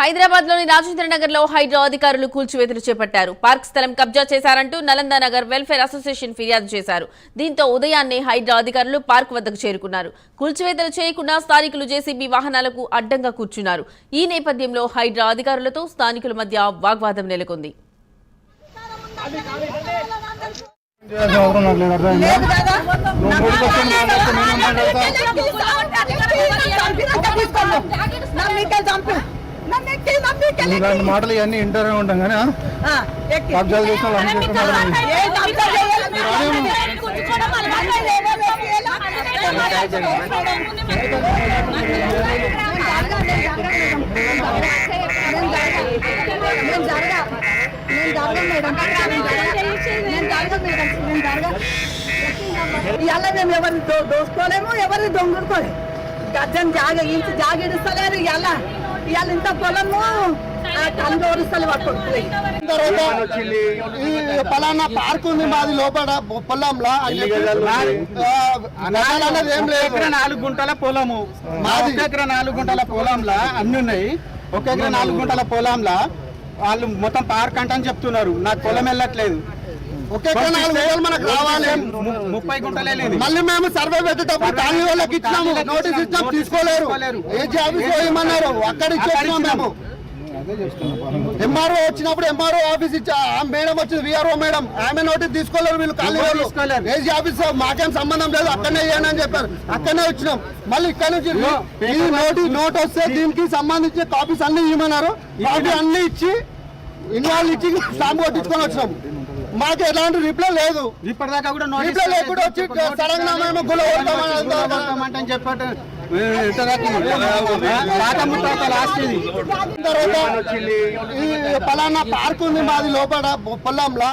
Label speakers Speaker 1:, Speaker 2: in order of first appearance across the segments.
Speaker 1: హైదరాబాద్ లోని రాజేంద్ర నగర్ లో హైడ్రా అధికారులు కూల్చివేతలు చేపట్టారు. పార్క్ స్థలం కబ్జా చేశారంటూ నలంద నగర్ వెల్ఫేర్ అసోసియేషన్ ఫిర్యాదు చేశారు. దీంతో ఉదయాన్నే హైడ్రా అధికారులు పార్క్ వద్దకు చేరుకున్నారు. కూల్చివేతలు చేయకుండా స్థానికులు జేసీబీ వాహనాలకు అడ్డంగా కూర్చున్నారు. ఈ నేపథ్యంలో హైడ్రా అధికారులతో స్థానికుల మధ్య వాగ్వాదం నెలకొంది.
Speaker 2: ఇలాంటి మాటలు ఇవన్నీ ఇంటర్వ్యూ ఉంటాం కానీ కబ్జాలు చేసిన
Speaker 3: ఇవాళ మేము ఎవరిని దోసుకోలేము, ఎవరిని దొంగలుకోలేము. గజ్జం ఇంత జాగిడిస్తలేరు. ఇవాళ ఇంత పొలము కందోరుస్తలు పట్టుకుంటుంది.
Speaker 2: పలానా పార్క్ ఉంది మాది లోపల పొలంలో ఏం లేదు. 4 గుంటల పొలము మాది. 4 గుంటల పొలంలో అన్ని ఉన్నాయి. 1 ఎకరా 4 గుంటల పొలంలో వాళ్ళు మొత్తం పార్క్ అంటని చెప్తున్నారు. నాకు పొలం వెళ్ళట్లేదు. 1 ఎకరా 4 గుంటలు మనకు రావాలి. 30 గుంటలే లేదు. మళ్ళీ మేము సర్వే పెట్టేటప్పుడు కాలనీ వాళ్ళకి ఇచ్చినాము, నోటీస్ ఇచ్చినాము, తీసుకోలేరు. ఏజీ ఆఫీస్ పోయమన్నారు, అక్కడ ఇచ్చేస్తున్నాం మేము. ఎంఆర్ఓ వచ్చినప్పుడు ఎంఆర్ఓ ఆఫీస్ ఇచ్చా మేడం వచ్చింది, విఆర్ఓ మేడం, ఆమె నోటీస్ తీసుకోలేరు. వీళ్ళు కాలనీ వాళ్ళు ఏజీ ఆఫీస్ మాకేం సంబంధం లేదు, అక్కడనే ఇవ్వండి అని చెప్పారు. అక్కడనే వచ్చినాం. మళ్ళీ ఇక్కడ నుంచి నోట్ వస్తే దీనికి సంబంధించిన కాపీస్ అన్ని ఇవ్వమన్నారు. కాపీ అన్ని ఇచ్చి ఇన్వాల్వ్ ఇచ్చి స్టాంప్ కొట్టించుకొని వచ్చినాం. మాకు ఎలాంటి రిప్లై లేదు. ఇప్పటిదాకా కూడా రిప్లై లేకుండా వచ్చి సడన్ గా మేము గులమంటని చెప్పారు. పలానా పార్క్ ఉంది మాది లోపల పొలంలో.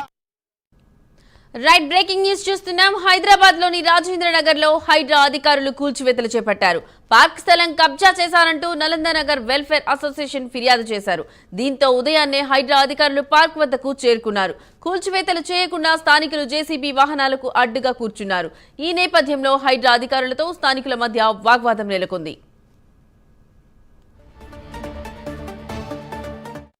Speaker 1: రైట్, బ్రేకింగ్ న్యూస్ చూస్తున్నాం. హైదరాబాద్ లోని రాజేంద్ర నగర్ లో హైడ్రా అధికారులు కూల్చివేతలు చేపట్టారు. పార్క్ స్థలం కబ్జా చేశారంటూ నలంద నగర్ వెల్ఫేర్ అసోసియేషన్ ఫిర్యాదు చేశారు. దీంతో ఉదయాన్నే హైడ్రా అధికారులు పార్క్ వద్దకు చేరుకున్నారు. కూల్చివేతలు చేయకుండా స్థానికులు జేసీబీ వాహనాలకు అడ్డుగా కూర్చున్నారు. ఈ నేపథ్యంలో హైడ్రా అధికారులతో స్థానికుల మధ్య వాగ్వాదం నెలకొంది.